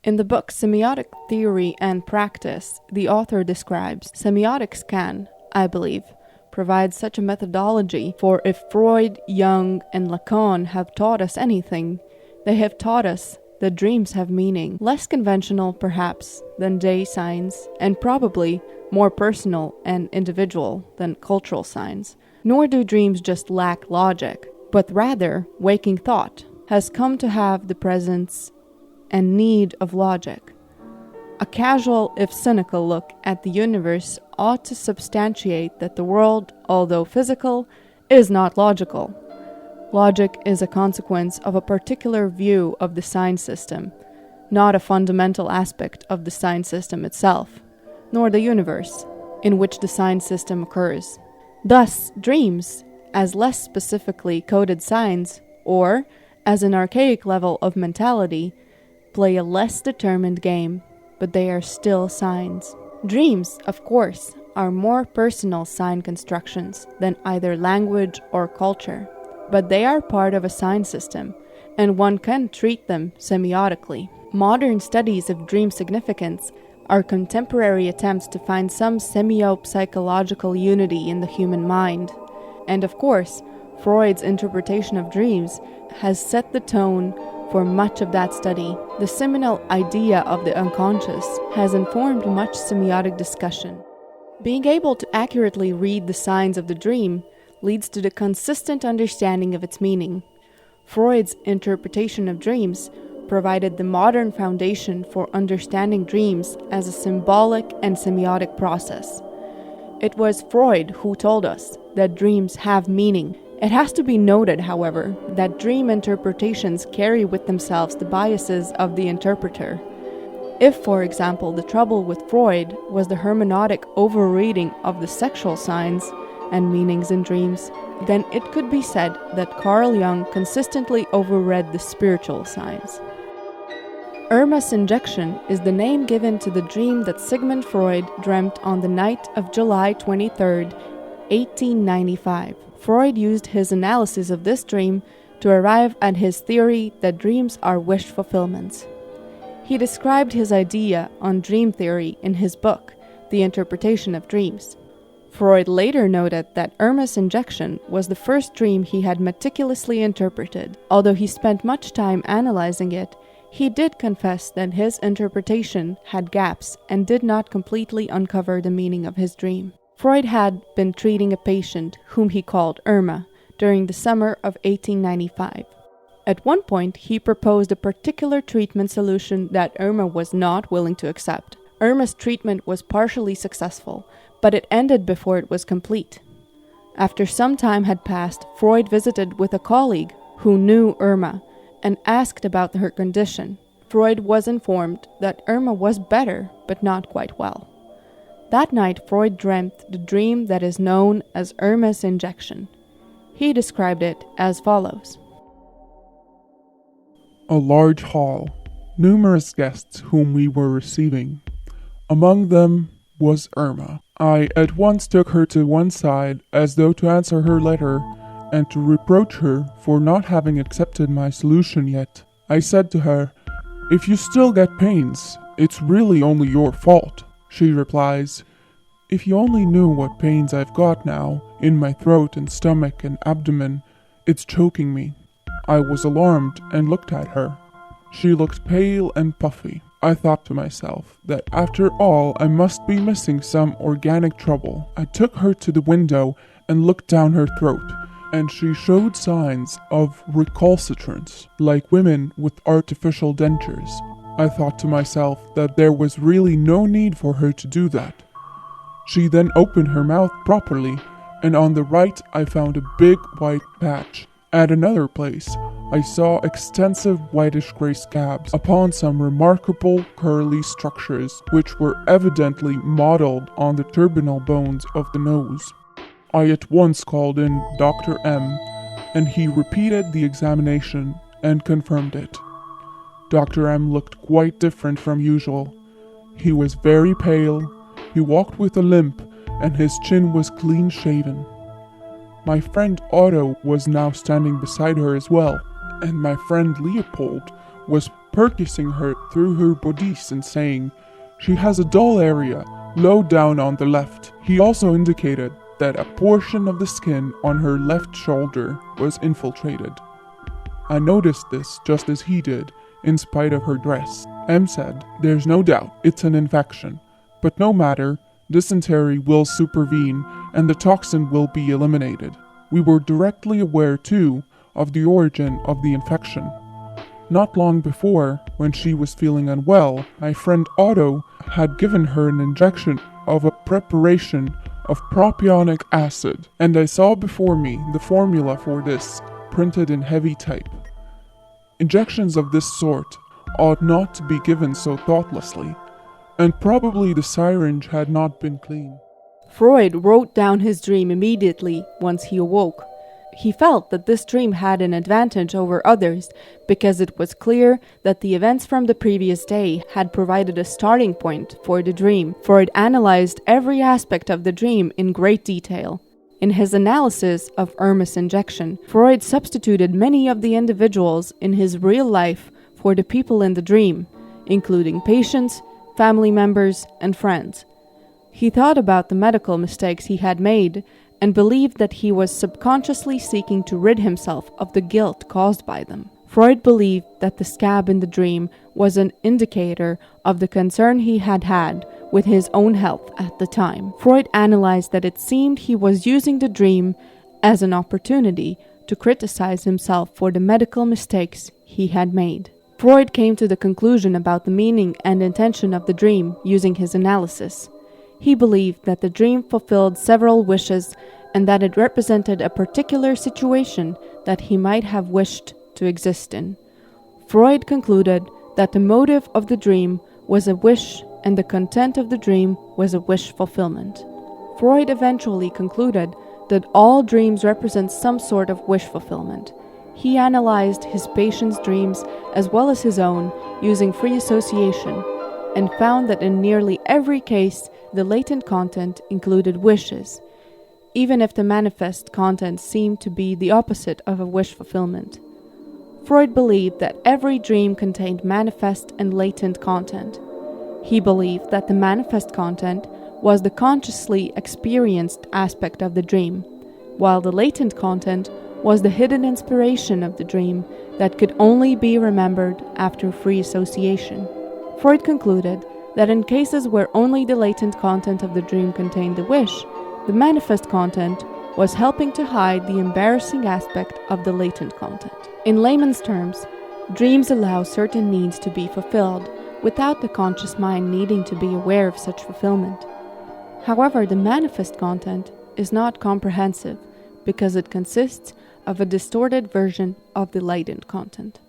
In the book Semiotic Theory and Practice, the author describes, semiotics can, I believe, provide such a methodology, for if Freud, Jung, and Lacan have taught us anything, they have taught us that dreams have meaning, less conventional, perhaps, than day signs, and probably more personal and individual than cultural signs. Nor do dreams just lack logic, but rather waking thought has come to have the presence and need of logic. A casual, if cynical, look at the universe ought to substantiate that the world, although physical, is not logical. Logic is a consequence of a particular view of the sign system, not a fundamental aspect of the sign system itself, nor the universe in which the sign system occurs. Thus, dreams, as less specifically coded signs, or as an archaic level of mentality, play a less determined game, but they are still signs. Dreams, of course, are more personal sign constructions than either language or culture, but they are part of a sign system, and one can treat them semiotically. Modern studies of dream significance are contemporary attempts to find some semio-psychological unity in the human mind. And of course, Freud's interpretation of dreams has set the tone for much of that study. The seminal idea of the unconscious has informed much semiotic discussion. Being able to accurately read the signs of the dream leads to the consistent understanding of its meaning. Freud's interpretation of dreams provided the modern foundation for understanding dreams as a symbolic and semiotic process. It was Freud who told us that dreams have meaning. It has to be noted, however, that dream interpretations carry with themselves the biases of the interpreter. If, for example, the trouble with Freud was the hermeneutic overreading of the sexual signs and meanings in dreams, then it could be said that Carl Jung consistently overread the spiritual signs. Irma's injection is the name given to the dream that Sigmund Freud dreamt on the night of July 23, 1895. Freud used his analysis of this dream to arrive at his theory that dreams are wish fulfillments. He described his idea on dream theory in his book, The Interpretation of Dreams. Freud later noted that Irma's injection was the first dream he had meticulously interpreted. Although he spent much time analyzing it, he did confess that his interpretation had gaps and did not completely uncover the meaning of his dream. Freud had been treating a patient whom he called Irma during the summer of 1895. At one point, he proposed a particular treatment solution that Irma was not willing to accept. Irma's treatment was partially successful, but it ended before it was complete. After some time had passed, Freud visited with a colleague who knew Irma and asked about her condition. Freud was informed that Irma was better, but not quite well. That night, Freud dreamt the dream that is known as Irma's injection. He described it as follows. A large hall, numerous guests whom we were receiving. Among them was Irma. I at once took her to one side as though to answer her letter and to reproach her for not having accepted my solution yet. I said to her, "If you still get pains, it's really only your fault." She replies, "If you only knew what pains I've got now, in my throat and stomach and abdomen, it's choking me." I was alarmed and looked at her. She looked pale and puffy. I thought to myself that after all I must be missing some organic trouble. I took her to the window and looked down her throat, and she showed signs of recalcitrance, like women with artificial dentures. I thought to myself that there was really no need for her to do that. She then opened her mouth properly, and on the right I found a big white patch. At another place, I saw extensive whitish-gray scabs upon some remarkable curly structures which were evidently modeled on the turbinal bones of the nose. I at once called in Dr. M, and he repeated the examination and confirmed it. Dr. M looked quite different from usual. He was very pale, he walked with a limp, and his chin was clean-shaven. My friend Otto was now standing beside her as well, and my friend Leopold was percussing her through her bodice and saying, "She has a dull area, low down on the left." He also indicated that a portion of the skin on her left shoulder was infiltrated. I noticed this just as he did, in spite of her dress. M said, "There's no doubt, it's an infection. But no matter, dysentery will supervene and the toxin will be eliminated." We were directly aware, too, of the origin of the infection. Not long before, when she was feeling unwell, my friend Otto had given her an injection of a preparation of propionic acid, and I saw before me the formula for this, printed in heavy type. Injections of this sort ought not to be given so thoughtlessly, and probably the syringe had not been clean. Freud wrote down his dream immediately once he awoke. He felt that this dream had an advantage over others because it was clear that the events from the previous day had provided a starting point for the dream. Freud analyzed every aspect of the dream in great detail. In his analysis of Irma's injection, Freud substituted many of the individuals in his real life for the people in the dream, including patients, family members, and friends. He thought about the medical mistakes he had made and believed that he was subconsciously seeking to rid himself of the guilt caused by them. Freud believed that the scab in the dream was an indicator of the concern he had had with his own health at the time. Freud analyzed that it seemed he was using the dream as an opportunity to criticize himself for the medical mistakes he had made. Freud came to the conclusion about the meaning and intention of the dream using his analysis. He believed that the dream fulfilled several wishes and that it represented a particular situation that he might have wished to exist in. Freud concluded that the motive of the dream was a wish and the content of the dream was a wish fulfillment. Freud eventually concluded that all dreams represent some sort of wish fulfillment. He analyzed his patients' dreams as well as his own using free association and found that in nearly every case the latent content included wishes, even if the manifest content seemed to be the opposite of a wish fulfillment. Freud believed that every dream contained manifest and latent content. He believed that the manifest content was the consciously experienced aspect of the dream, while the latent content was the hidden inspiration of the dream that could only be remembered after free association. Freud concluded that in cases where only the latent content of the dream contained the wish, the manifest content was helping to hide the embarrassing aspect of the latent content. In layman's terms, dreams allow certain needs to be fulfilled without the conscious mind needing to be aware of such fulfillment. However, the manifest content is not comprehensive because it consists of a distorted version of the latent content.